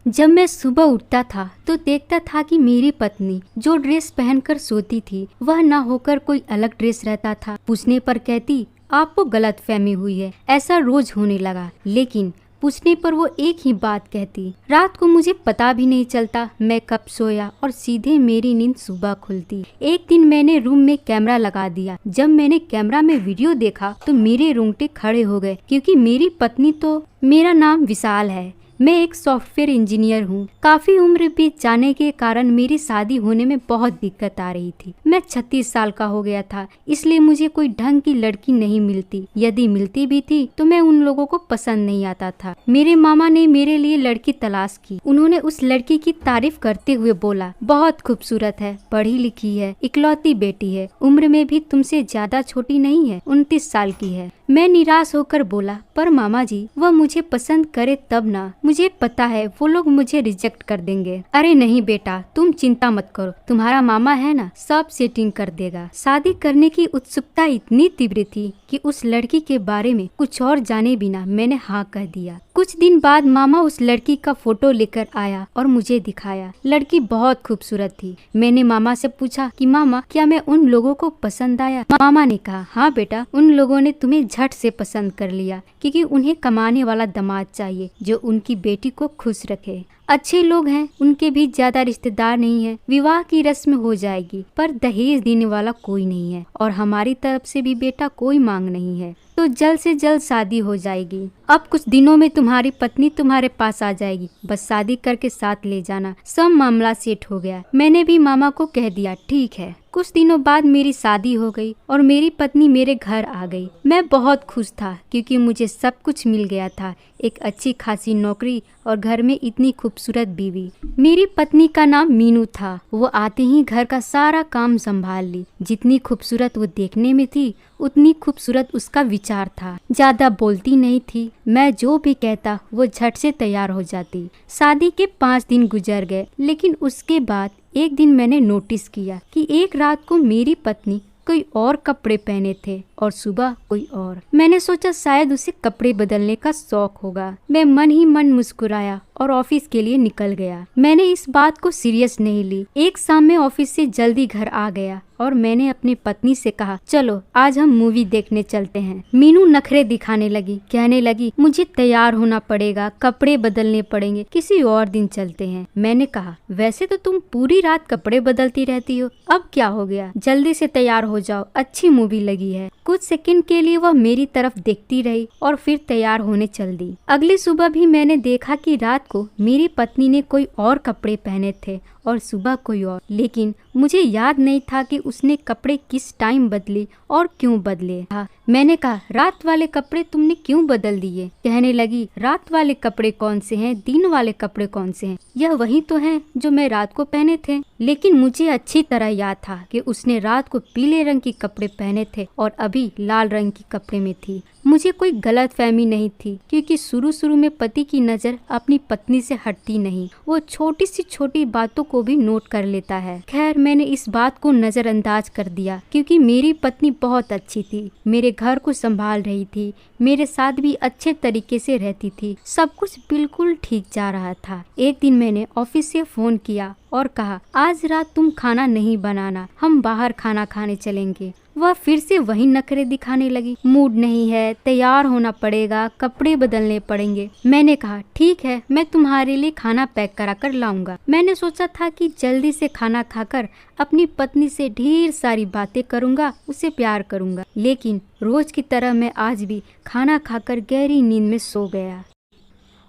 जब मैं सुबह उठता था तो देखता था कि मेरी पत्नी जो ड्रेस पहनकर सोती थी वह ना होकर कोई अलग ड्रेस रहता था। पूछने पर कहती आपको गलतफहमी हुई है, ऐसा रोज होने लगा। लेकिन पूछने पर वो एक ही बात कहती, रात को मुझे पता भी नहीं चलता मैं कब सोया और सीधे मेरी नींद सुबह खुलती। एक दिन मैंने रूम में कैमरा लगा दिया। जब मैंने कैमरा में वीडियो देखा तो मेरे रोंगटे खड़े हो गए, क्योंकि मेरी पत्नी तो, मेरा नाम विशाल है, मैं एक सॉफ्टवेयर इंजीनियर हूँ। काफी उम्र बीत जाने के कारण मेरी शादी होने में बहुत दिक्कत आ रही थी। मैं 36 साल का हो गया था, इसलिए मुझे कोई ढंग की लड़की नहीं मिलती। यदि मिलती भी थी तो मैं उन लोगों को पसंद नहीं आता था। मेरे मामा ने मेरे लिए लड़की तलाश की। उन्होंने उस लड़की की तारीफ करते हुए बोला, बहुत खूबसूरत है, पढ़ी लिखी है, इकलौती बेटी है, उम्र में भी तुमसे ज्यादा छोटी नहीं है, 29 साल की है। मैं निराश होकर बोला, पर मामा जी वह मुझे पसंद करे तब ना, मुझे पता है वो लोग मुझे रिजेक्ट कर देंगे। अरे नहीं बेटा, तुम चिंता मत करो, तुम्हारा मामा है ना, सब सेटिंग कर देगा। शादी करने की उत्सुकता इतनी तीव्र थी कि उस लड़की के बारे में कुछ और जाने बिना मैंने हाँ कह दिया। कुछ दिन बाद मामा उस लड़की का फोटो लेकर आया और मुझे दिखाया। लड़की बहुत खूबसूरत थी। मैंने मामा से पूछा कि मामा क्या मैं उन लोगों को पसंद आया? मामा ने कहा, हाँ बेटा, उन लोगों ने तुम्हें झट से पसंद कर लिया, क्योंकि उन्हें कमाने वाला दामाद चाहिए जो उनकी बेटी को खुश रखे। अच्छे लोग हैं, उनके भी ज्यादा रिश्तेदार नहीं है, विवाह की रस्म हो जाएगी, पर दहेज देने वाला कोई नहीं है और हमारी तरफ से भी बेटा कोई मांग नहीं है, तो जल्द से जल्द शादी हो जाएगी। अब कुछ दिनों में तुम्हारी पत्नी तुम्हारे पास आ जाएगी, बस शादी करके साथ ले जाना। सब मामला सेट हो गया। मैंने भी मामा को कह दिया, ठीक है। कुछ दिनों बाद मेरी शादी हो गई और मेरी पत्नी मेरे घर आ गई। मैं बहुत खुश था, क्योंकि मुझे सब कुछ मिल गया था, एक अच्छी खासी नौकरी और घर में इतनी खूबसूरत बीवी। मेरी पत्नी का नाम मीनू था। वो आते ही घर का सारा काम संभाल ली। जितनी खूबसूरत वो देखने में थी उतनी खूबसूरत उसका विचार था। ज्यादा बोलती नहीं थी, मैं जो भी कहता वो झट से तैयार हो जाती। शादी के 5 दिन गुजर गए, लेकिन उसके बाद एक दिन मैंने नोटिस किया कि एक रात को मेरी पत्नी कोई और कपड़े पहने थे और सुबह कोई और। मैंने सोचा शायद उसे कपड़े बदलने का शौक होगा। मैं मन ही मन मुस्कुराया और ऑफिस के लिए निकल गया। मैंने इस बात को सीरियस नहीं ली। एक शाम में ऑफिस से जल्दी घर आ गया और मैंने अपनी पत्नी से कहा, चलो आज हम मूवी देखने चलते हैं। मीनू नखरे दिखाने लगी, कहने लगी, मुझे तैयार होना पड़ेगा, कपड़े बदलने पड़ेंगे, किसी और दिन चलते हैं। मैंने कहा, वैसे तो तुम पूरी रात कपड़े बदलती रहती हो, अब क्या हो गया, जल्दी से तैयार हो जाओ, अच्छी मूवी लगी है। कुछ सेकंड के लिए वह मेरी तरफ देखती रही और फिर तैयार होने चल दी। अगली सुबह भी मैंने देखा कि रात को मेरी पत्नी ने कोई और कपड़े पहने थे और सुबह कोई और, लेकिन मुझे याद नहीं था कि उसने कपड़े किस टाइम बदले और क्यों बदले। मैंने कहा, रात वाले कपड़े तुमने क्यों बदल दिए? कहने लगी, रात वाले कपड़े कौन से हैं, दिन वाले कपड़े कौन से हैं? यह वही तो हैं जो मैं रात को पहने थे। लेकिन मुझे अच्छी तरह याद था कि उसने रात को पीले रंग के कपड़े पहने थे और अभी लाल रंग के कपड़े में थी। मुझे कोई गलतफहमी नहीं थी, क्योंकि शुरू में पति की नजर अपनी पत्नी से हटती नहीं। वो छोटी सी छोटी बातों को भी नोट कर लेता है। खैर, मैंने इस बात को नजरअंदाज कर दिया, क्योंकि मेरी पत्नी बहुत अच्छी थी, मेरे घर को संभाल रही थी, मेरे साथ भी अच्छे तरीके से रहती थी, सब कुछ बिल्कुल ठीक जा रहा था। एक दिन मैंने ऑफिस से फोन किया और कहा, आज रात तुम खाना नहीं बनाना, हम बाहर खाना खाने चलेंगे। वह फिर से वही नखरे दिखाने लगी, मूड नहीं है, तैयार होना पड़ेगा, कपड़े बदलने पड़ेंगे। मैंने कहा, ठीक है, मैं तुम्हारे लिए खाना पैक करा कर लाऊंगा। मैंने सोचा था कि जल्दी से खाना खाकर अपनी पत्नी से ढेर सारी बातें करूंगा, उसे प्यार करूंगा, लेकिन रोज की तरह मैं आज भी खाना खाकर गहरी नींद में सो गया।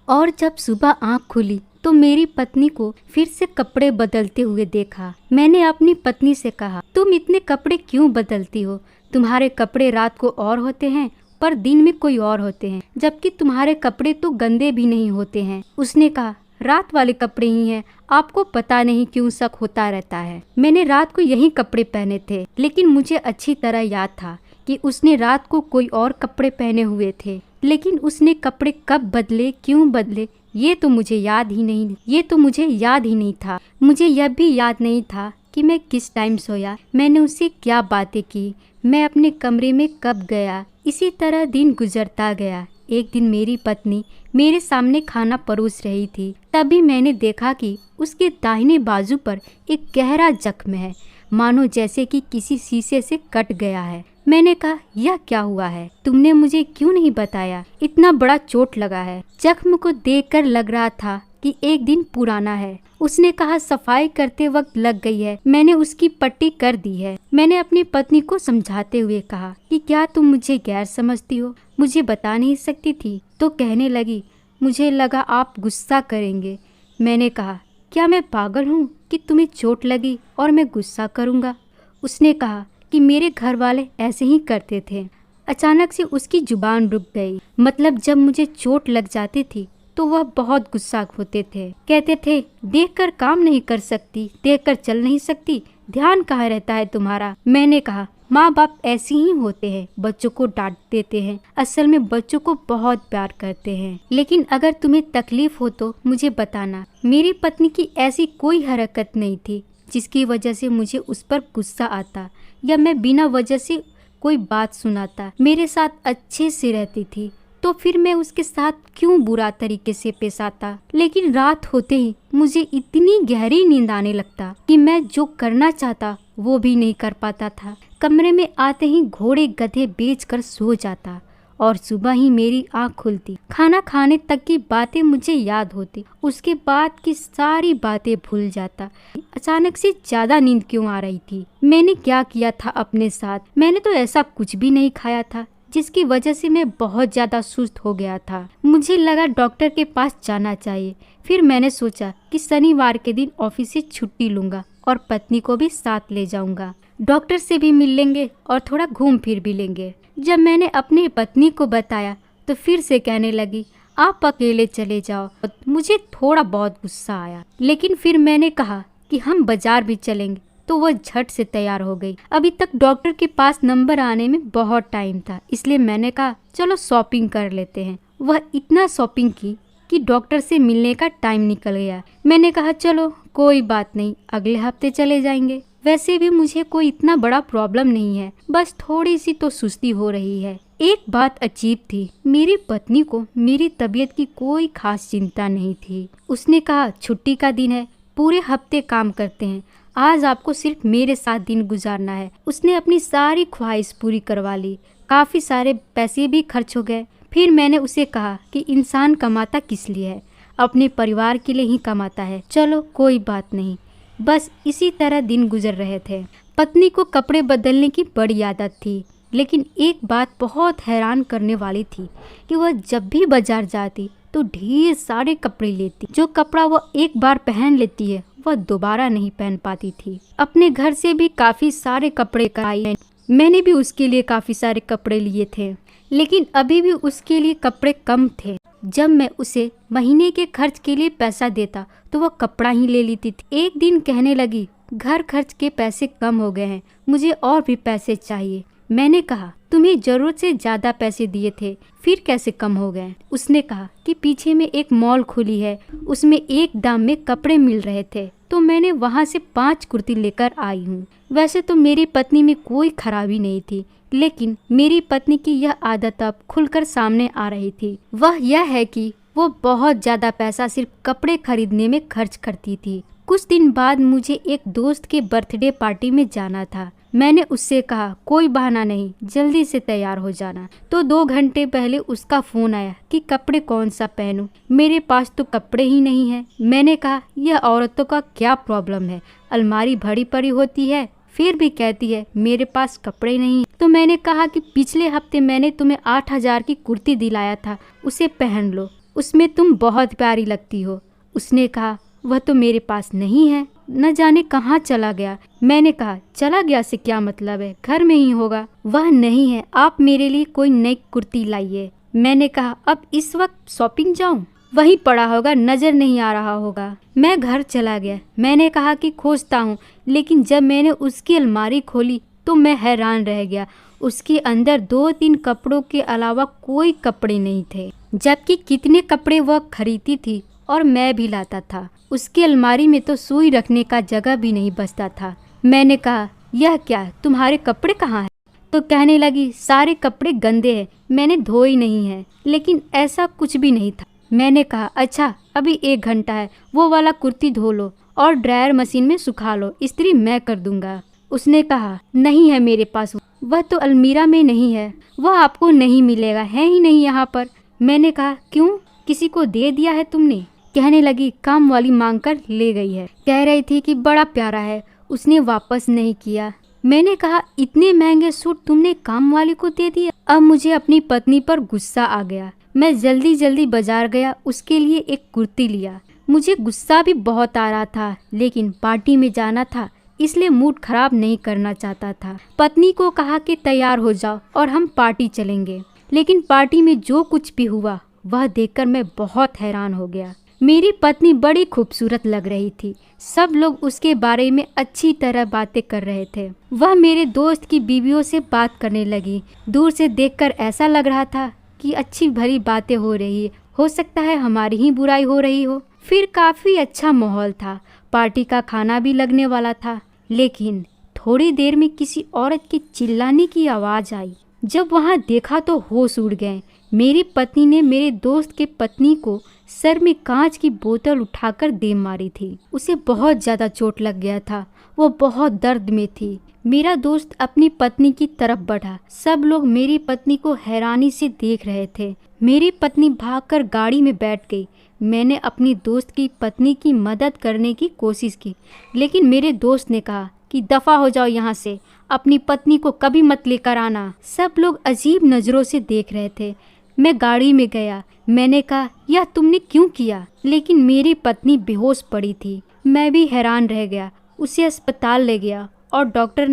और जब सुबह आँख खुली तो मेरी पत्नी को फिर से कपड़े बदलते हुए देखा। मैंने अपनी पत्नी से कहा, तुम इतने कपड़े क्यों बदलती हो? तुम्हारे कपड़े रात को और होते हैं पर दिन में कोई और होते हैं, जबकि तुम्हारे कपड़े तो गंदे भी नहीं होते हैं। उसने कहा, रात वाले कपड़े ही हैं, आपको पता नहीं क्यों शक होता रहता है। मैंने रात को यही कपड़े पहने थे, लेकिन मुझे अच्छी तरह याद था कि उसने रात को कोई और कपड़े पहने हुए थे, लेकिन उसने कपड़े कब बदले, क्यों बदले, ये तो मुझे याद ही नहीं था। मुझे यह भी याद नहीं था कि मैं किस टाइम सोया, मैंने उससे क्या बातें की, मैं अपने कमरे में कब गया। इसी तरह दिन गुजरता गया। एक दिन मेरी पत्नी मेरे सामने खाना परोस रही थी। तभी मैंने देखा कि उसके दाहिने बाजू पर एक गहरा जख्म है, मानो जैसे कि किसी शीशे से कट गया है। मैंने कहा, यह क्या हुआ है? तुमने मुझे क्यों नहीं बताया? इतना बड़ा चोट लगा है। जख्म को देखकर लग रहा था कि एक दिन पुराना है। उसने कहा, सफाई करते वक्त लग गई है, मैंने उसकी पट्टी कर दी है। मैंने अपनी पत्नी को समझाते हुए कहा कि क्या तुम मुझे गैर समझती हो, मुझे बता नहीं सकती थी? तो कहने लगी, मुझे लगा आप गुस्सा करेंगे। मैंने कहा, क्या मैं पागल हूँ कि तुम्हें चोट लगी और मैं गुस्सा करूँगा? उसने कहा कि मेरे घर वाले ऐसे ही करते थे। अचानक से उसकी जुबान रुक गई। मतलब जब मुझे चोट लग जाती थी तो वह बहुत गुस्सा होते थे। कहते थे, देखकर काम नहीं कर सकती, देखकर चल नहीं सकती, ध्यान कहाँ रहता है तुम्हारा? मैंने कहा, माँ बाप ऐसे ही होते हैं, बच्चों को डांट देते हैं, असल में बच्चों को बहुत प्यार करते हैं। लेकिन अगर तुम्हें तकलीफ हो तो मुझे बताना। मेरी पत्नी की ऐसी कोई हरकत नहीं थी जिसकी वजह से मुझे उस पर गुस्सा आता या मैं बिना वजह से कोई बात सुनाता। मेरे साथ अच्छे से रहती थी, तो फिर मैं उसके साथ क्यों बुरा तरीके से पेश आता? लेकिन रात होते ही मुझे इतनी गहरी नींद आने लगता कि मैं जो करना चाहता वो भी नहीं कर पाता था। कमरे में आते ही घोड़े गधे बेचकर सो जाता और सुबह ही मेरी आँख खुलती। खाना खाने तक की बातें मुझे याद होती, उसके बाद की सारी बातें भूल जाता। अचानक से ज्यादा नींद क्यों आ रही थी? मैंने क्या किया था अपने साथ? मैंने तो ऐसा कुछ भी नहीं खाया था जिसकी वजह से मैं बहुत ज्यादा सुस्त हो गया था। मुझे लगा डॉक्टर के पास जाना चाहिए। फिर मैंने सोचा कि शनिवार के दिन ऑफिस से छुट्टी लूंगा और पत्नी को भी साथ ले जाऊंगा। डॉक्टर से भी मिल लेंगे और थोड़ा घूम फिर भी लेंगे। जब मैंने अपनी पत्नी को बताया तो फिर से कहने लगी, आप अकेले चले जाओ। मुझे थोड़ा बहुत गुस्सा आया, लेकिन फिर मैंने कहा कि हम बाजार भी चलेंगे, तो वह झट से तैयार हो गई। अभी तक डॉक्टर के पास नंबर आने में बहुत टाइम था, इसलिए मैंने कहा चलो शॉपिंग कर लेते हैं। वह इतना शॉपिंग की कि डॉक्टर से मिलने का टाइम निकल गया। मैंने कहा चलो कोई बात नहीं, अगले हफ्ते चले जाएंगे। वैसे भी मुझे कोई इतना बड़ा प्रॉब्लम नहीं है, बस थोड़ी सी तो सुस्ती हो रही है। एक बात अजीब थी, मेरी पत्नी को मेरी तबीयत की कोई खास चिंता नहीं थी। उसने कहा, छुट्टी का दिन है, पूरे हफ्ते काम करते हैं, आज आपको सिर्फ मेरे साथ दिन गुजारना है। उसने अपनी सारी ख्वाहिश पूरी करवा ली। काफी सारे पैसे भी खर्च हो गए। फिर मैंने उसे कहा कि इंसान कमाता किस लिए है? अपने परिवार के लिए ही कमाता है। चलो कोई बात नहीं। बस इसी तरह दिन गुजर रहे थे। पत्नी को कपड़े बदलने की बड़ी आदत थी, लेकिन एक बात बहुत हैरान करने वाली थी कि वह जब भी बाजार जाती तो ढेर सारे कपड़े लेती। जो कपड़ा वह एक बार पहन लेती है वह दोबारा नहीं पहन पाती थी। अपने घर से भी काफी सारे कपड़े लाई हैं। मैंने भी उसके लिए काफी सारे कपड़े लिए थे, लेकिन अभी भी उसके लिए कपड़े कम थे। जब मैं उसे महीने के खर्च के लिए पैसा देता तो वह कपड़ा ही ले लेती थी। एक दिन कहने लगी, घर खर्च के पैसे कम हो गए हैं, मुझे और भी पैसे चाहिए। मैंने कहा, तुम्हें जरूरत से ज्यादा पैसे दिए थे, फिर कैसे कम हो गए? उसने कहा कि पीछे में एक मॉल खुली है, उसमें एक दाम में कपड़े मिल रहे थे, तो मैंने वहाँ से 5 कुर्ती लेकर आई हूँ। वैसे तो मेरी पत्नी में कोई खराबी नहीं थी, लेकिन मेरी पत्नी की यह आदत अब खुलकर सामने आ रही थी। वह यह है कि वो बहुत ज्यादा पैसा सिर्फ कपड़े खरीदने में खर्च करती थी। कुछ दिन बाद मुझे एक दोस्त के बर्थडे पार्टी में जाना था। मैंने उससे कहा, कोई बहाना नहीं, जल्दी से तैयार हो जाना। तो 2 घंटे पहले उसका फोन आया कि कपड़े कौन सा पहनूं। मेरे पास तो कपड़े ही नहीं है। मैंने कहा, यह औरतों का क्या प्रॉब्लम है? अलमारी भरी पड़ी होती है, फिर भी कहती है मेरे पास कपड़े नहीं। तो मैंने कहा कि पिछले हफ्ते मैंने तुम्हें 8,000 की कुर्ती दिलाया था, उसे पहन लो, उसमें तुम बहुत प्यारी लगती हो। उसने कहा, वह तो मेरे पास नहीं है, न जाने कहाँ चला गया। मैंने कहा, चला गया से क्या मतलब है, घर में ही होगा। वह नहीं है, आप मेरे लिए कोई नई कुर्ती लाइए। मैंने कहा, अब इस वक्त शॉपिंग जाऊं? वहीं पड़ा होगा, नजर नहीं आ रहा होगा। मैं घर चला गया। मैंने कहा कि खोजता हूँ, लेकिन जब मैंने उसकी अलमारी खोली तो मैं हैरान रह गया। उसके अंदर 2-3 कपड़ों के अलावा कोई कपड़े नहीं थे, जबकि कितने कपड़े वह खरीदती थी और मैं भी लाता था। उसकी अलमारी में तो सुई रखने का जगह भी नहीं बचता था। मैंने कहा, यह क्या, तुम्हारे कपड़े कहाँ हैं? तो कहने लगी सारे कपड़े गंदे हैं, मैंने धोए नहीं है। लेकिन ऐसा कुछ भी नहीं था। मैंने कहा अच्छा अभी 1 घंटा है, वो वाला कुर्ती धो लो और ड्रायर मशीन में सुखा लो, इस्त्री मैं कर दूंगा। उसने कहा नहीं है मेरे पास, वह तो अलमीरा में नहीं है, वह आपको नहीं मिलेगा, है ही नहीं यहाँ पर। मैंने कहा क्यों, किसी को दे दिया है तुमने? कहने लगी काम वाली मांग कर ले गई है, कह रही थी कि बड़ा प्यारा है, उसने वापस नहीं किया। मैंने कहा इतने महंगे सूट तुमने काम वाली को दे दिया। अब मुझे अपनी पत्नी पर गुस्सा आ गया। मैं जल्दी जल्दी बाजार गया, उसके लिए एक कुर्ती लिया। मुझे गुस्सा भी बहुत आ रहा था, लेकिन पार्टी में जाना था इसलिए मूड खराब नहीं करना चाहता था। पत्नी को कहा कि तैयार हो जाओ और हम पार्टी चलेंगे। लेकिन पार्टी में जो कुछ भी हुआ वह देखकर मैं बहुत हैरान हो गया। मेरी पत्नी बड़ी खूबसूरत लग रही थी। सब लोग उसके बारे में अच्छी तरह बातें कर रहे थे। वह मेरे दोस्त की बीवियों से बात करने लगी। दूर से देखकर ऐसा लग रहा था कि अच्छी भरी बातें हो रही है, हो सकता है हमारी ही बुराई हो रही हो। फिर काफी अच्छा माहौल था। पार्टी का खाना भी लगने वाला था। लेकिन थोड़ी देर में किसी औरत के चिल्लाने की आवाज आई। जब वहां देखा तो होश उड़ गए। मेरी पत्नी ने मेरे दोस्त के पत्नी को सर में कांच की बोतल उठाकर दे मारी थी। उसे बहुत ज्यादा चोट लग गया था, वो बहुत दर्द में थी। मेरा दोस्त अपनी पत्नी की तरफ बढ़ा। सब लोग मेरी पत्नी को हैरानी से देख रहे थे। मेरी पत्नी भागकर गाड़ी में बैठ गई। मैंने अपनी दोस्त की पत्नी की मदद करने की कोशिश की, लेकिन मेरे दोस्त ने कहा कि दफा हो जाओ यहाँ से, अपनी पत्नी को कभी मत लेकर आना। सब लोग अजीब नजरों से देख रहे थे। मैं गाड़ी में गया। मैंने कहा यह तुमने क्यों किया? लेकिन मेरी पत्नी बेहोश पड़ी थी। मैं भी हैरान रह गया। उसे अस्पताल ले गया और डॉक्टर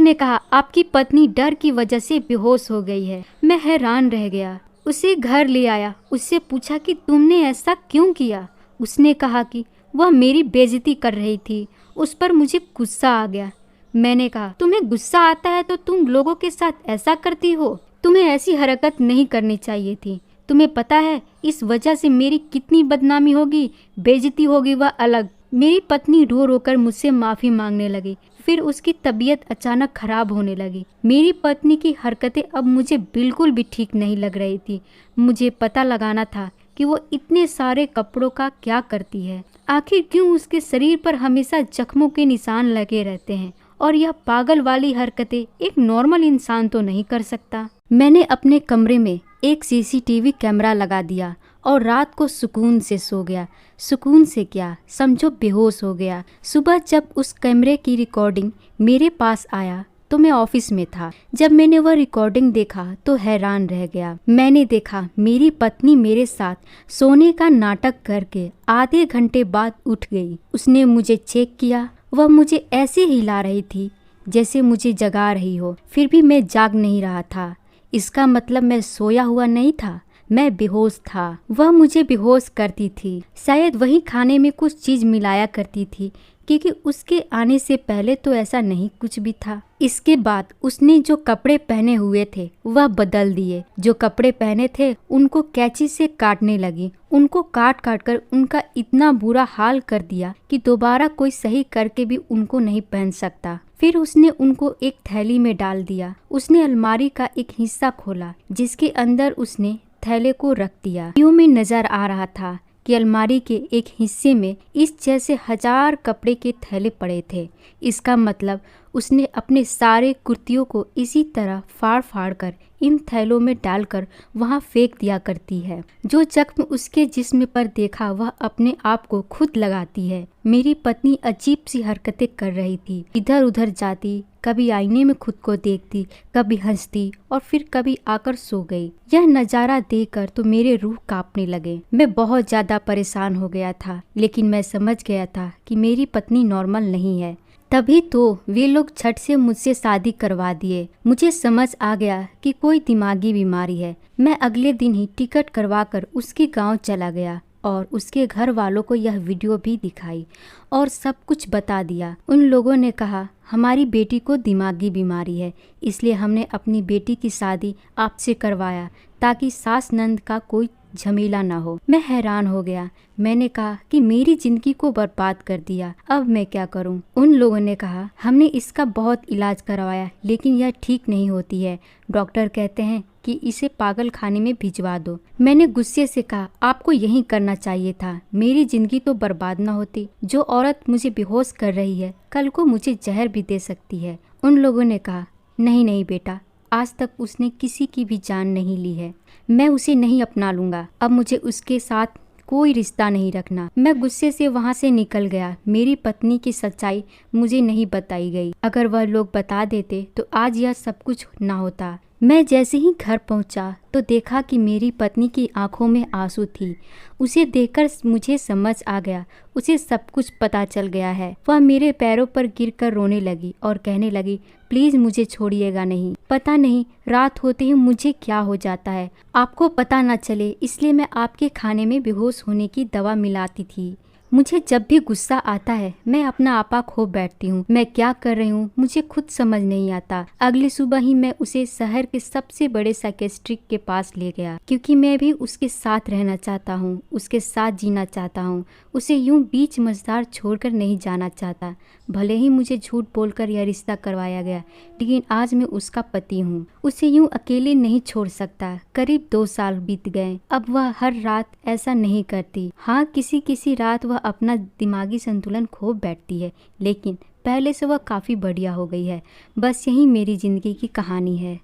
ने कहा आपकी पत्नी डर की वजह से बेहोश हो गई है। मैं हैरान रह गया। उसे घर ले आया। उससे पूछा कि तुमने ऐसा क्यों किया? उसने कहा कि वह मेरी बेइज्जती कर रही थी, उस पर मुझे गुस्सा आ गया। मैंने कहा तुम्हें गुस्सा आता है तो तुम लोगों के साथ ऐसा करती हो? तुम्हें ऐसी हरकत नहीं करनी चाहिए थी। तुम्हें पता है इस वजह से मेरी कितनी बदनामी होगी, बेइज्जती होगी, वह अलग। मेरी पत्नी रो रो कर मुझसे माफ़ी मांगने लगी। फिर उसकी तबीयत अचानक खराब होने लगी। मेरी पत्नी की हरकतें अब मुझे बिल्कुल भी ठीक नहीं लग रही थी। मुझे पता लगाना था कि वो इतने सारे कपड़ों का क्या करती है। आखिर क्यों उसके शरीर पर हमेशा जख्मों के निशान लगे रहते हैं? और यह पागल वाली हरकतें एक नॉर्मल इंसान तो नहीं कर सकता। मैंने अपने कमरे में एक सीसीटीवी कैमरा लगा दिया और रात को सुकून से सो गया। सुकून से क्या, समझो बेहोश हो गया। सुबह जब उस कैमरे की रिकॉर्डिंग मेरे पास आया तो मैं ऑफिस में था। जब मैंने वह रिकॉर्डिंग देखा तो हैरान रह गया। मैंने देखा मेरी पत्नी मेरे साथ सोने का नाटक करके आधे घंटे बाद उठ गई। उसने मुझे चेक किया। वह मुझे ऐसे हिला रही थी जैसे मुझे जगा रही हो। फिर भी मैं जाग नहीं रहा था। इसका मतलब मैं सोया हुआ नहीं था, मैं बेहोश था। वह मुझे बेहोश करती थी। शायद वही खाने में कुछ चीज मिलाया करती थी, क्योंकि उसके आने से पहले तो ऐसा नहीं कुछ भी था। इसके बाद उसने जो कपड़े पहने हुए थे वह बदल दिए। जो कपड़े पहने थे उनको कैंची से काटने लगी। उनको काट काट कर उनका इतना बुरा हाल कर दिया कि दोबारा कोई सही करके भी उनको नहीं पहन सकता। फिर उसने उनको एक थैली में डाल दिया। उसने अलमारी का एक हिस्सा खोला जिसके अंदर उसने थैले को रख दिया। यूं में नजर आ रहा था कि अलमारी के एक हिस्से में इस जैसे 1000 कपड़े के थैले पड़े थे। इसका मतलब उसने अपने सारे कुर्तियों को इसी तरह फाड़ फाड़ कर इन थैलों में डालकर वहां फेंक दिया करती है। जो जख्म उसके जिस्म पर देखा वह अपने आप को खुद लगाती है। मेरी पत्नी अजीब सी हरकतें कर रही थी। इधर उधर जाती, कभी आईने में खुद को देखती, कभी हंसती और फिर कभी आकर सो गई। यह नजारा देखकर तो मेरे रूह कांपने लगे। मैं बहुत ज्यादा परेशान हो गया था, लेकिन मैं समझ गया था कि मेरी पत्नी नॉर्मल नहीं है। तभी तो वे लोग झट से मुझसे शादी करवा दिए। मुझे समझ आ गया कि कोई दिमागी बीमारी है। मैं अगले दिन ही टिकट करवाकर उसके गांव चला गया और उसके घर वालों को यह वीडियो भी दिखाई और सब कुछ बता दिया। उन लोगों ने कहा हमारी बेटी को दिमागी बीमारी है, इसलिए हमने अपनी बेटी की शादी आपसे करवाया ताकि सास नंद का कोई झमेला ना हो। मैं हैरान हो गया। मैंने कहा कि मेरी जिंदगी को बर्बाद कर दिया, अब मैं क्या करूं? उन लोगों ने कहा, हमने इसका बहुत इलाज करवाया लेकिन यह ठीक नहीं होती है। डॉक्टर कहते हैं कि इसे पागल खाने में भिजवा दो। मैंने गुस्से से कहा, आपको यही करना चाहिए था, मेरी जिंदगी तो बर्बाद ना होती। जो औरत मुझे बेहोश कर रही है कल को मुझे जहर भी दे सकती है। उन लोगों ने कहा, नहीं नहीं बेटा, आज तक उसने किसी की भी जान नहीं ली है। मैं उसे नहीं अपना लूंगा। अब मुझे उसके साथ कोई रिश्ता नहीं रखना। मैं गुस्से से वहां से निकल गया। मेरी पत्नी की सच्चाई मुझे नहीं बताई गई। अगर वह लोग बता देते तो आज यह सब कुछ ना होता। मैं जैसे ही घर पहुंचा तो देखा कि मेरी पत्नी की आंखों में आंसू थी। उसे देखकर मुझे समझ आ गया, उसे सब कुछ पता चल गया है। वह मेरे पैरों पर गिरकर रोने लगी और कहने लगी, प्लीज मुझे छोड़िएगा नहीं। पता नहीं रात होते ही मुझे क्या हो जाता है, आपको पता न चले इसलिए मैं आपके खाने में बेहोश होने की दवा मिलाती थी। मुझे जब भी गुस्सा आता है मैं अपना आपा खो बैठती हूँ। मैं क्या कर रही हूँ मुझे खुद समझ नहीं आता। अगली सुबह ही मैं उसे शहर के सबसे बड़े साइकियाट्रिस्ट के पास ले गया, क्योंकि मैं भी उसके साथ रहना चाहता हूँ, उसके साथ जीना चाहता हूँ। उसे यूं बीच मझधार छोड़कर नहीं जाना चाहता। भले ही मुझे झूठ बोलकर यह रिश्ता करवाया गया, लेकिन आज मैं उसका पति हूँ। उसे यूं अकेले नहीं छोड़ सकता। करीब 2 साल बीत गए। अब वह हर रात ऐसा नहीं करती। हाँ, किसी किसी रात वह अपना दिमागी संतुलन खो बैठती है, लेकिन पहले से वह काफ़ी बढ़िया हो गई है। बस यही मेरी ज़िंदगी की कहानी है।